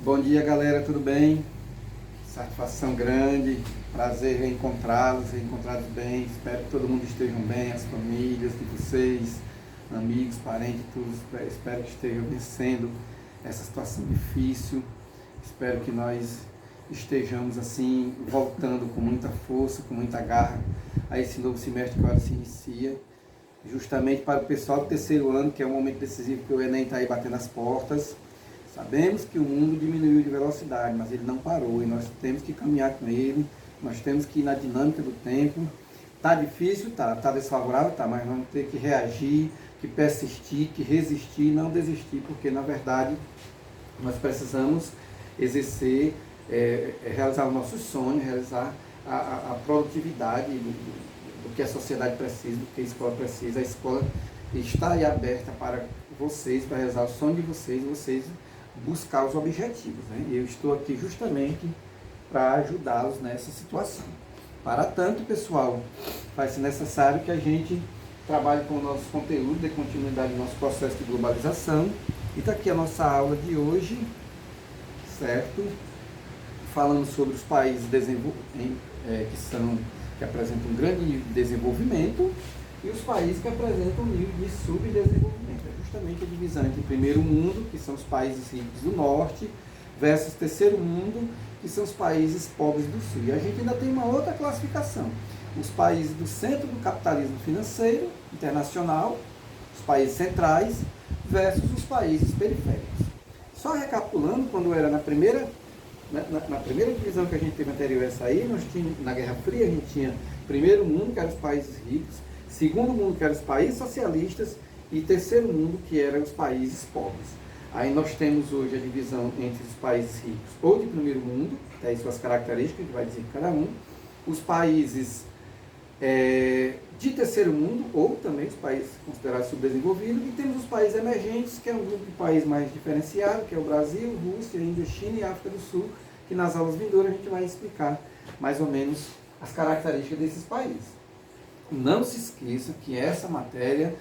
Bom dia, galera, tudo bem? Satisfação grande, prazer reencontrá-los bem. Espero que todo mundo esteja bem, as famílias de vocês, amigos, parentes, todos. Espero que estejam vencendo essa situação difícil. Espero que nós estejamos assim, voltando com muita força, com muita garra a esse novo semestre que agora se inicia. Justamente para o pessoal do terceiro ano, que é um momento decisivo que o Enem está aí batendo as portas. Sabemos que o mundo diminuiu de velocidade, mas ele não parou e nós temos que caminhar com ele, nós temos que ir na dinâmica do tempo. Está difícil, está desfavorável, tá, mas vamos ter que reagir, que persistir, que resistir, não desistir, porque na verdade nós precisamos exercer, realizar o nosso sonho, realizar a produtividade do que a sociedade precisa, do que a escola precisa. A escola está aí aberta para vocês, para realizar o sonho de vocês buscar os objetivos, né? E eu estou aqui justamente para ajudá-los nessa situação. Para tanto, pessoal, faz-se necessário que a gente trabalhe com o nosso conteúdo, dê continuidade ao nosso processo de globalização. E está aqui a nossa aula de hoje, certo? Falando sobre os países que apresentam um grande nível de desenvolvimento e os países que apresentam um nível de subdesenvolvimento. É justamente a divisão entre primeiro mundo, que são os países ricos do norte, versus terceiro mundo, que são os países pobres do sul. E a gente ainda tem uma outra classificação. Os países do centro do capitalismo financeiro internacional, os países centrais, versus os países periféricos. Só recapitulando, quando era na primeira divisão que a gente teve anterior a essa aí, nós tínhamos, na Guerra Fria, a gente tinha primeiro mundo, que eram os países ricos, segundo mundo, que eram os países socialistas, e terceiro mundo, que eram os países pobres. Aí nós temos hoje a divisão entre os países ricos ou de primeiro mundo, tem suas características, que vai dizer cada um, os países de terceiro mundo, ou também os países considerados subdesenvolvidos, e temos os países emergentes, que é um grupo de países mais diferenciado, que é o Brasil, Rússia, Índia, China e África do Sul, que nas aulas vindouras a gente vai explicar mais ou menos as características desses países. Não se esqueça que essa matéria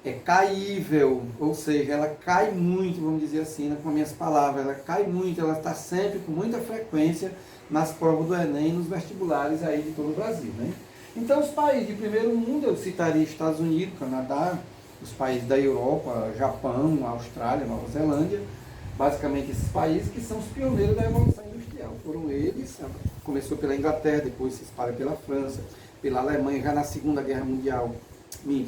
é caível, ou seja, ela cai muito, vamos dizer assim, com as minhas palavras, ela cai muito, ela está sempre com muita frequência nas provas do Enem, nos vestibulares aí de todo o Brasil, né? Então, os países de primeiro mundo, eu citaria Estados Unidos, Canadá, os países da Europa, Japão, Austrália, Nova Zelândia, basicamente esses países que são os pioneiros da Revolução Industrial. Foram eles, começou pela Inglaterra, depois se espalha pela França, pela Alemanha, já na Segunda Guerra Mundial,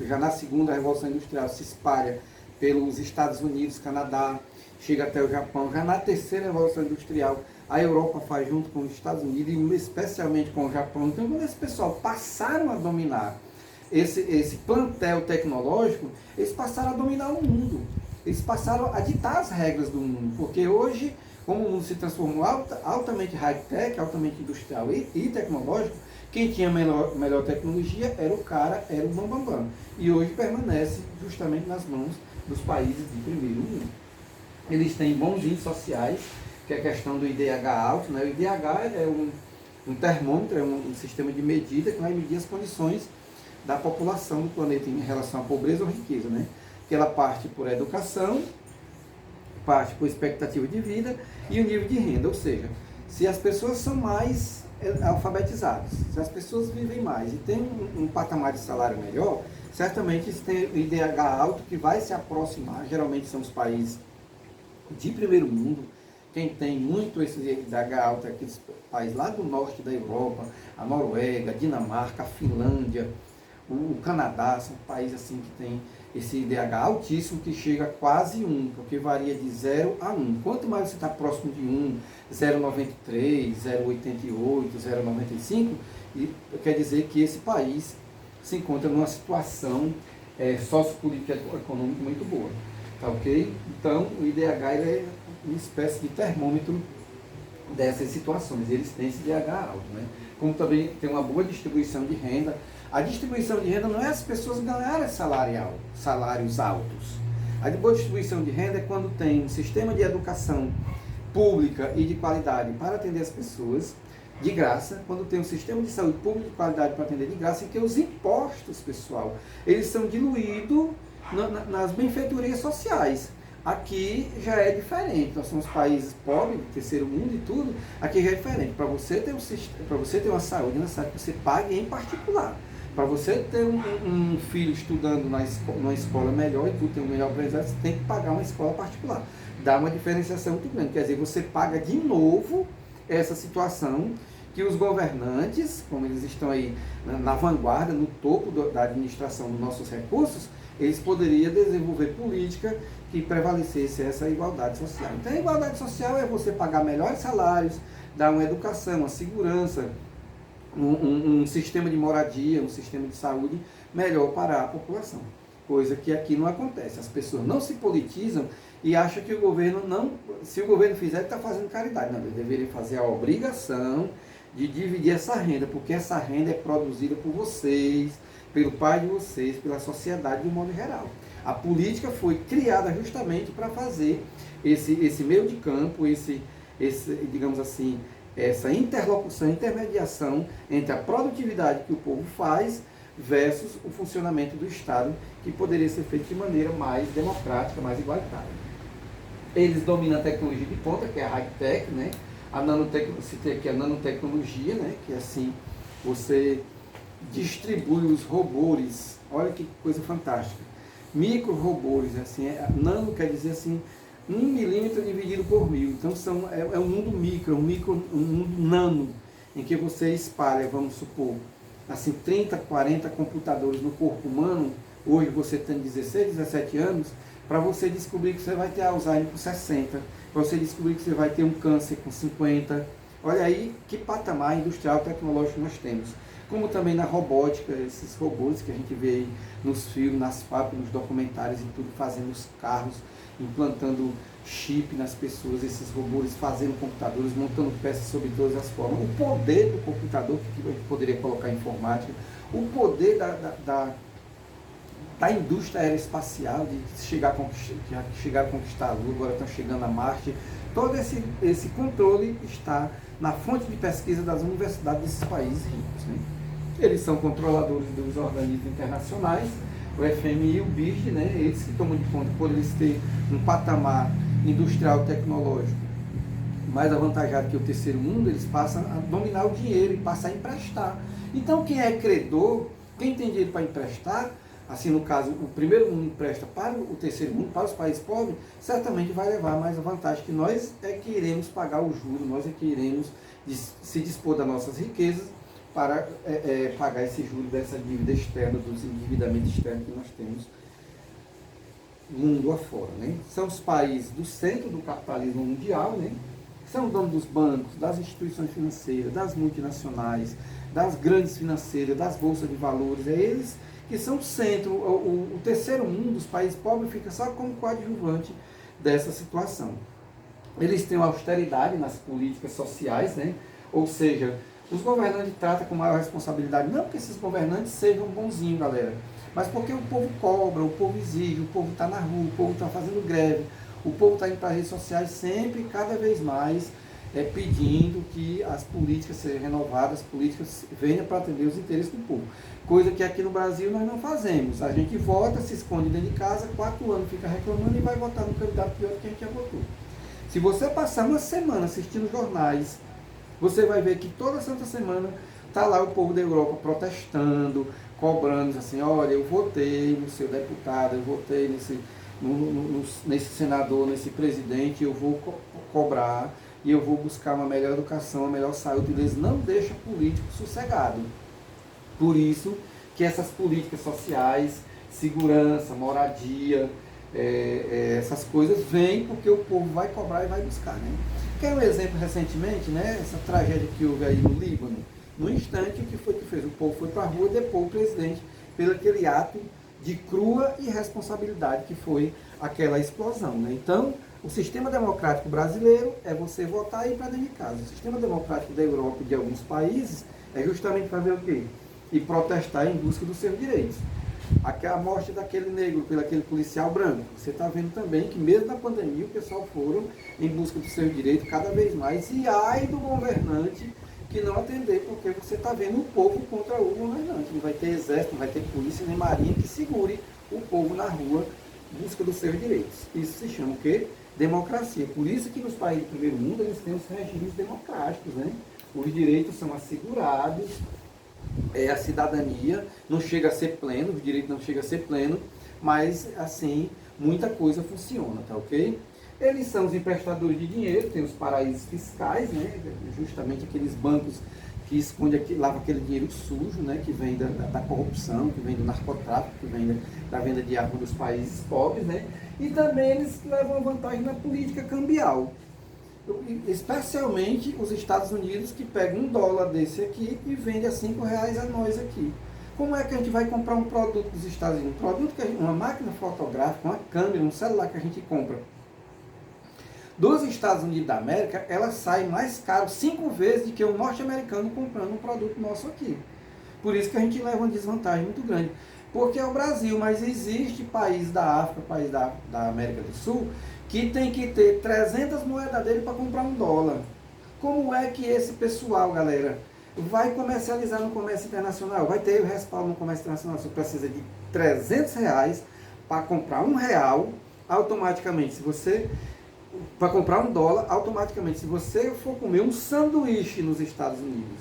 já na Segunda Revolução Industrial se espalha pelos Estados Unidos, Canadá, chega até o Japão, já na Terceira Revolução Industrial, a Europa faz junto com os Estados Unidos, e especialmente com o Japão. Então, quando esse pessoal passaram a dominar esse plantel tecnológico, eles passaram a dominar o mundo. Eles passaram a ditar as regras do mundo, porque hoje, como o mundo se transformou altamente high-tech, altamente industrial e tecnológico, quem tinha melhor tecnologia era o bambambam. E hoje permanece justamente nas mãos dos países de primeiro mundo. Eles têm bons índices sociais, que é a questão do IDH alto, né? O IDH é um termômetro, é um sistema de medida que vai medir as condições da população do planeta em relação à pobreza ou riqueza, né? Que ela parte por educação, parte por expectativa de vida e o nível de renda, ou seja, se as pessoas são mais alfabetizadas, se as pessoas vivem mais e têm um patamar de salário melhor, certamente eles têm o IDH alto que vai se aproximar, geralmente são os países de primeiro mundo. Quem tem muito esse IDH alto é aqueles países lá do norte da Europa, a Noruega, a Dinamarca, a Finlândia, o Canadá, são países assim que tem esse IDH altíssimo, que chega a quase 1, porque varia de 0 a 1. Quanto mais você está próximo de 1, 0,93, 0,88, 0,95, quer dizer que esse país se encontra numa situação sociopolítica e econômica muito boa. Tá ok? Então, o IDH é uma espécie de termômetro dessas situações. Eles têm esse IDH alto, né? Como também tem uma boa distribuição de renda. A distribuição de renda não é as pessoas ganharem salários altos. A boa distribuição de renda é quando tem um sistema de educação pública e de qualidade para atender as pessoas de graça, quando tem um sistema de saúde pública de qualidade para atender de graça, e que os impostos, pessoal, eles são diluídos nas benfeitorias sociais. Aqui já é diferente, nós somos países pobres, terceiro mundo e tudo, aqui já é diferente. Para você ter para você ter uma saúde, é necessário que você pague em particular. Para você ter um filho estudando numa escola melhor e tudo, ter um melhor aprendizado, você tem que pagar uma escola particular. Dá uma diferenciação muito grande, quer dizer, você paga de novo essa situação que os governantes, como eles estão aí na vanguarda, no topo da administração dos nossos recursos, eles poderiam desenvolver política que prevalecesse essa igualdade social. Então, a igualdade social é você pagar melhores salários, dar uma educação, uma segurança, um sistema de moradia, um sistema de saúde melhor para a população. Coisa que aqui não acontece. As pessoas não se politizam e acham que o governo não... Se o governo fizer, ele está fazendo caridade. Não, ele deveria fazer a obrigação de dividir essa renda, porque essa renda é produzida por vocês, pelo pai de vocês, pela sociedade de um modo geral. A política foi criada justamente para fazer esse meio de campo, digamos assim, essa interlocução, intermediação entre a produtividade que o povo faz versus o funcionamento do Estado, que poderia ser feito de maneira mais democrática, mais igualitária. Eles dominam a tecnologia de ponta, que é a high-tech, né? Citei aqui a nanotecnologia, né? Que assim, você distribui os robôs, olha que coisa fantástica, micro-robôs, assim, nano quer dizer assim, 1 milímetro dividido por 1000, então é um mundo micro, um mundo nano, em que você espalha, vamos supor, assim, 30, 40 computadores no corpo humano, hoje você tem 16, 17 anos, para você descobrir que você vai ter Alzheimer com 60, para você descobrir que você vai ter um câncer com 50, olha aí que patamar industrial tecnológico nós temos. Como também na robótica, esses robôs que a gente vê aí nos filmes, nas fábricas, nos documentários e tudo, fazendo os carros, implantando chip nas pessoas, esses robôs fazendo computadores, montando peças sobre todas as formas. O poder do computador, que a gente poderia colocar em informática, o poder da indústria aeroespacial, de chegar a conquistar a Lua, agora estão chegando a Marte, todo esse controle está na fonte de pesquisa das universidades desses países ricos, né? Eles são controladores dos organismos internacionais, o FMI e o BID, né? Eles que tomam de conta, por eles terem um patamar industrial tecnológico mais avantajado que o terceiro mundo, eles passam a dominar o dinheiro e passam a emprestar. Então, quem é credor, quem tem dinheiro para emprestar, assim no caso, o primeiro mundo empresta para o terceiro mundo, para os países pobres, certamente vai levar mais a vantagem, que nós é que iremos pagar o juro, nós é que iremos se dispor das nossas riquezas para pagar esse juro dessa dívida externa, dos endividamentos externos que nós temos mundo afora, né? São os países do centro do capitalismo mundial, né? São donos dos bancos, das instituições financeiras, das multinacionais, das grandes financeiras, das bolsas de valores, é eles que são o centro, o terceiro mundo, os países pobres, fica só como coadjuvante dessa situação. Eles têm uma austeridade nas políticas sociais, né? Ou seja, os governantes tratam com maior responsabilidade, não que esses governantes sejam bonzinhos, galera, mas porque o povo cobra, o povo exige, o povo está na rua, o povo está fazendo greve, o povo está indo para as redes sociais sempre, cada vez mais, pedindo que as políticas sejam renovadas, as políticas venham para atender os interesses do povo. Coisa que aqui no Brasil nós não fazemos. A gente vota, se esconde dentro de casa, 4 anos fica reclamando e vai votar no candidato pior que a gente já votou. Se você passar uma semana assistindo jornais, você vai ver que toda santa semana está lá o povo da Europa protestando, cobrando, assim, olha, eu votei no seu deputado, eu votei nesse senador, nesse presidente, eu vou cobrar e eu vou buscar uma melhor educação, uma melhor saúde. Eles não deixam político sossegado. Por isso que essas políticas sociais, segurança, moradia, essas coisas vêm porque o povo vai cobrar e vai buscar, né? Quer um exemplo recentemente, né? Essa tragédia que houve aí no Líbano. No instante, o que foi que fez? O povo foi para a rua e depôs o presidente pelo aquele ato de crua irresponsabilidade que foi aquela explosão, né? Então, o sistema democrático brasileiro é você votar e ir para dentro de casa. O sistema democrático da Europa e de alguns países é justamente fazer o quê? E protestar em busca dos seus direitos. A morte daquele negro pelo aquele policial branco. Você está vendo também que mesmo na pandemia o pessoal foram em busca dos seus direitos cada vez mais. E ai do governante que não atender, porque você está vendo o povo contra o governante. Não vai ter exército, não vai ter polícia nem marinha que segure o povo na rua busca dos seus direitos. Isso se chama o quê? Democracia. Por isso que nos países do primeiro mundo eles têm os regimes democráticos, né? Os direitos são assegurados, a cidadania não chega a ser pleno, os direitos não chegam a ser pleno, mas assim, muita coisa funciona, tá ok? Eles são os emprestadores de dinheiro, tem os paraísos fiscais, né? Justamente aqueles bancos que escondem, lavam aquele dinheiro sujo, né? Que vem da corrupção, que vem do narcotráfico, que vem da venda de armas dos países pobres, né? E também eles levam vantagem na política cambial. Especialmente os Estados Unidos, que pegam $1 desse aqui e vende a R$5 a nós aqui. Como é que a gente vai comprar um produto dos Estados Unidos? Um produto uma máquina fotográfica, uma câmera, um celular que a gente compra dos Estados Unidos da América, ela sai mais caro 5 vezes do que o norte-americano comprando um produto nosso aqui. Por isso que a gente leva uma desvantagem muito grande. Porque é o Brasil, mas existe país da África, país da América do Sul, que tem que ter 300 moedas dele para comprar $1. Como é que esse pessoal, galera, vai comercializar no comércio internacional? Vai ter o respaldo no comércio internacional? Você precisa de R$300 para comprar R$1, automaticamente, se você... Para comprar $1, automaticamente, se você for comer um sanduíche nos Estados Unidos,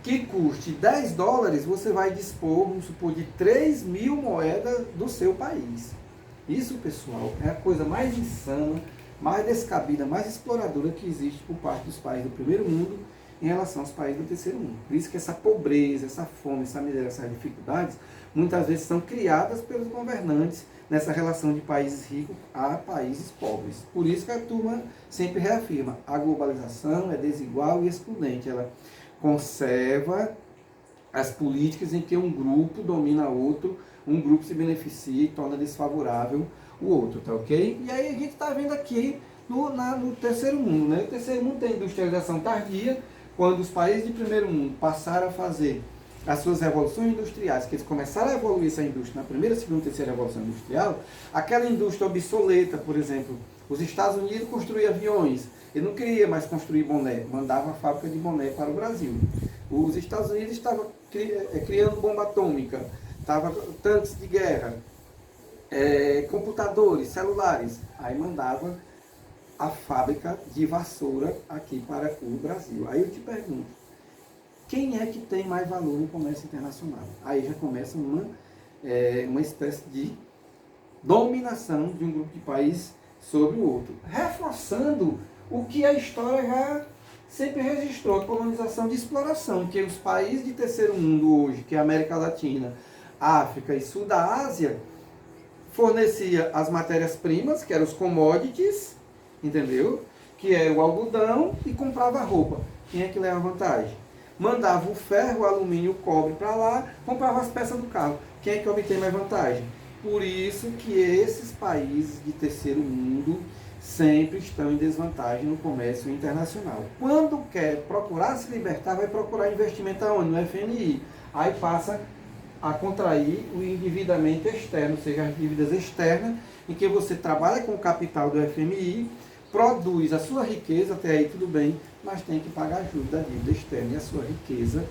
que custe $10, você vai dispor, vamos supor, de 3.000 moedas do seu país. Isso, pessoal, é a coisa mais insana, mais descabida, mais exploradora que existe por parte dos países do primeiro mundo em relação aos países do terceiro mundo. Por isso que essa pobreza, essa fome, essa miséria, essas dificuldades, muitas vezes são criadas pelos governantes nessa relação de países ricos a países pobres. Por isso que a turma sempre reafirma, a globalização é desigual e excludente. Ela conserva as políticas em que um grupo domina outro, um grupo se beneficia e torna desfavorável o outro, tá ok? E aí a gente está vendo aqui no terceiro mundo, né? O terceiro mundo tem industrialização tardia, quando os países de primeiro mundo passaram a fazer as suas revoluções industriais, que eles começaram a evoluir essa indústria na primeira, segunda e terceira revolução industrial, aquela indústria obsoleta, por exemplo, os Estados Unidos construíam aviões, ele não queria mais construir boné, mandava a fábrica de boné para o Brasil. Os Estados Unidos estavam criando bomba atômica, tanques de guerra, computadores, celulares, aí mandava a fábrica de vassoura aqui para o Brasil. Aí eu te pergunto, quem é que tem mais valor no comércio internacional? Aí já começa uma espécie de dominação de um grupo de países sobre o outro, reforçando o que a história já sempre registrou, a colonização de exploração, que os países de terceiro mundo hoje, que é a América Latina, África e Sul da Ásia, fornecia as matérias-primas, que eram os commodities, entendeu? Que é o algodão, e comprava roupa. Quem é que leva vantagem? Mandava o ferro, o alumínio, o cobre para lá, comprava as peças do carro. Quem é que obtém mais vantagem? Por isso que esses países de terceiro mundo sempre estão em desvantagem no comércio internacional. Quando quer procurar se libertar, vai procurar investimento aonde? No FMI. Aí passa a contrair o endividamento externo, ou seja, as dívidas externas, em que você trabalha com o capital do FMI, produz a sua riqueza, até aí tudo bem, mas tem que pagar juros da dívida externa e a sua riqueza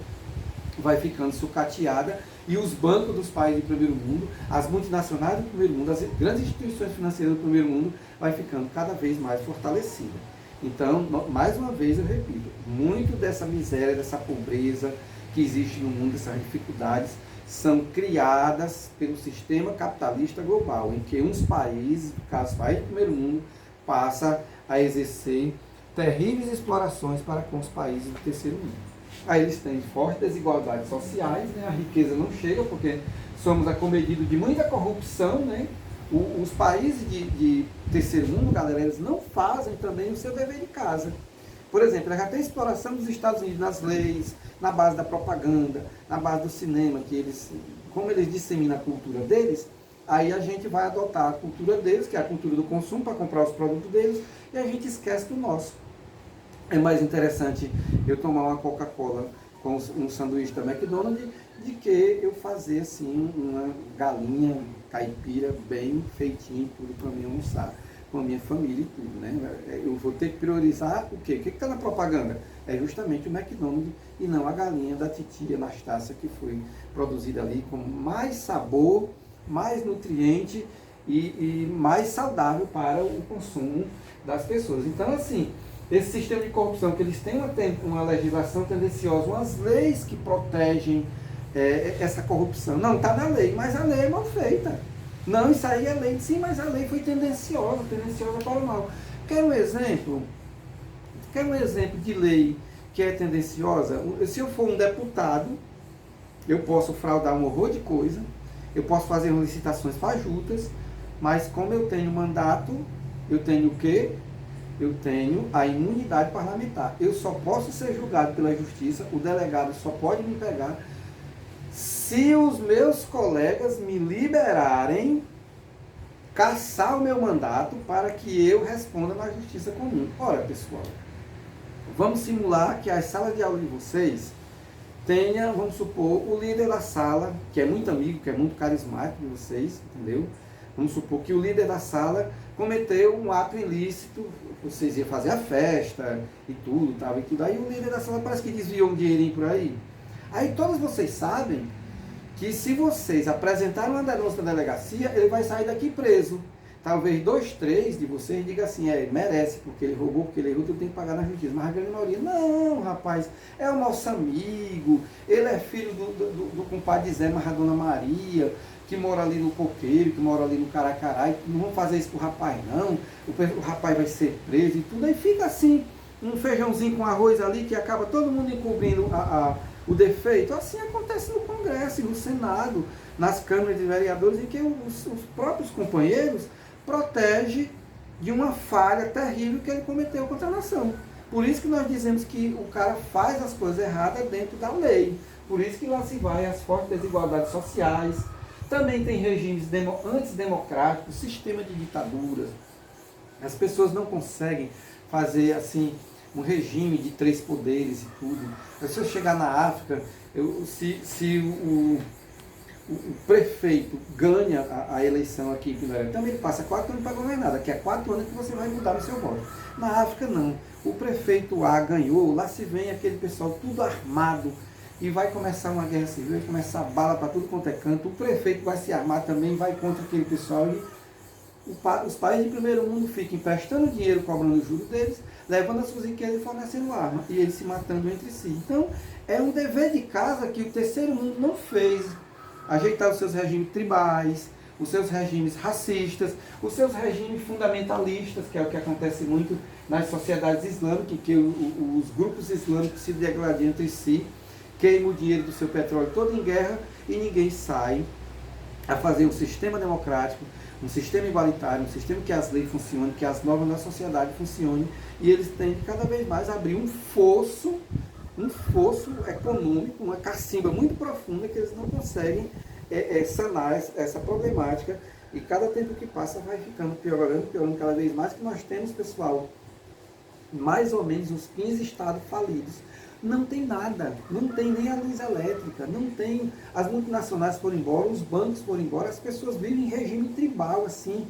vai ficando sucateada e os bancos dos países do primeiro mundo, as multinacionais do primeiro mundo, as grandes instituições financeiras do primeiro mundo vai ficando cada vez mais fortalecida. Então, mais uma vez eu repito, muito dessa miséria, dessa pobreza que existe no mundo, dessas dificuldades, são criadas pelo sistema capitalista global, em que uns países, no caso os países do primeiro mundo, passam a exercer terríveis explorações para com os países do terceiro mundo. Aí eles têm fortes desigualdades sociais, né? A riqueza não chega porque somos acometidos de muita corrupção, né? Os países de terceiro mundo, galera, eles não fazem também o seu dever de casa. Por exemplo, já tem exploração dos Estados Unidos nas leis, na base da propaganda, na base do cinema, que eles, como eles disseminam a cultura deles, aí a gente vai adotar a cultura deles, que é a cultura do consumo, para comprar os produtos deles, e a gente esquece do nosso. É mais interessante eu tomar uma Coca-Cola com um sanduíche da McDonald's de que eu fazer assim uma galinha caipira bem feitinha, tudo para mim almoçar com a minha família e tudo, né? Eu vou ter que priorizar o quê? O que está na propaganda? É justamente o McDonald's e não a galinha da titia Anastácia, que foi produzida ali com mais sabor, mais nutriente e mais saudável para o consumo das pessoas. Então, assim, esse sistema de corrupção, que eles têm uma legislação tendenciosa, umas leis que protegem essa corrupção. Não, está na lei, mas a lei é mal feita. Não, isso aí é lei, sim, mas a lei foi tendenciosa para o mal. Quer um exemplo? Quer um exemplo de lei que é tendenciosa? Se eu for um deputado, eu posso fraudar um horror de coisa, eu posso fazer licitações fajutas, mas como eu tenho mandato, eu tenho o quê? Eu tenho a imunidade parlamentar. Eu só posso ser julgado pela justiça, o delegado só pode me pegar se os meus colegas me liberarem, cassar o meu mandato para que eu responda na justiça comum. Ora, pessoal, vamos simular que as salas de aula de vocês tenha, vamos supor, o líder da sala, que é muito amigo, que é muito carismático de vocês, entendeu? Vamos supor que o líder da sala cometeu um ato ilícito, vocês iam fazer a festa e tudo, tal, e tudo. Aí o líder da sala parece que desviou um dinheirinho por aí. Aí todos vocês sabem que se vocês apresentarem uma denúncia na delegacia, ele vai sair daqui preso. Talvez 2, 3 de vocês digam assim, merece, porque ele roubou, porque ele errou, tu tem que pagar na justiça. Mas a grande maioria, não, rapaz, é o nosso amigo, ele é filho do compadre Zé, mas a Dona Maria, que mora ali no Coqueiro, que mora ali no Caracará, e não vão fazer isso pro rapaz não, o rapaz vai ser preso e tudo. Aí fica assim, um feijãozinho com arroz ali, que acaba todo mundo encobrindo o defeito. Assim acontece no Congresso e no Senado, nas câmaras de vereadores, em que os próprios companheiros protegem de uma falha terrível que ele cometeu contra a nação. Por isso que nós dizemos que o cara faz as coisas erradas dentro da lei. Por isso que lá se vai as fortes desigualdades sociais. Também tem regimes antidemocráticos, sistema de ditaduras. As pessoas não conseguem fazer assim um regime de 3 poderes e tudo. Se eu chegar na África, se o prefeito ganha a eleição aqui em Pindaré, também ele passa 4 anos para governar, daqui a 4 anos que você vai mudar o seu voto. Na África não. O prefeito A ganhou, lá se vem aquele pessoal tudo armado, e vai começar uma guerra civil, vai começar bala para tudo quanto é canto, o prefeito vai se armar também, vai contra aquele pessoal, e os países de primeiro mundo ficam emprestando dinheiro, cobrando o juros deles, levando as suas riquezas e fornecendo arma, e eles se matando entre si. Então, é um dever de casa que o terceiro mundo não fez. Ajeitar os seus regimes tribais, os seus regimes racistas, os seus regimes fundamentalistas, que é o que acontece muito nas sociedades islâmicas, que os grupos islâmicos se degladiam entre si, queimam o dinheiro do seu petróleo todo em guerra e ninguém sai a fazer um sistema democrático, um sistema igualitário, um sistema que as leis funcionem, que as normas da sociedade funcionem, e eles têm que cada vez mais abrir um fosso econômico, uma cacimba muito profunda que eles não conseguem sanar essa problemática, e cada tempo que passa vai ficando piorando cada vez mais, que nós temos, pessoal, mais ou menos uns 15 estados falidos. Não tem nada, não tem nem a luz elétrica, não tem, as multinacionais foram embora, os bancos foram embora, as pessoas vivem em regime tribal, assim,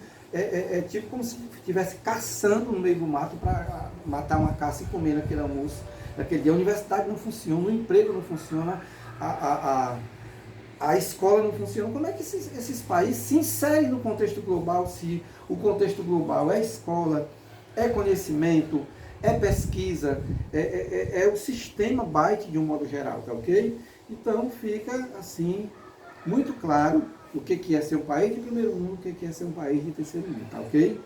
tipo como se estivesse caçando no meio do mato para matar uma caça e comer naquele almoço, naquele dia. A universidade não funciona, o emprego não funciona, a escola não funciona. Como é que esses países se inserem no contexto global, se o contexto global é escola, é conhecimento, é pesquisa, é o sistema byte de um modo geral, tá ok? Então fica assim, muito claro o que é ser um país de primeiro mundo, o que é ser um país de terceiro mundo, tá ok?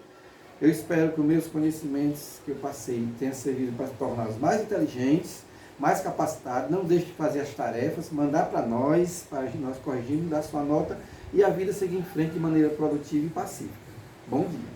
Eu espero que os meus conhecimentos que eu passei tenham servido para torná-los mais inteligentes, mais capacitados. Não deixe de fazer as tarefas, mandar para nós corrigirmos, dar sua nota e a vida seguir em frente de maneira produtiva e pacífica. Bom dia!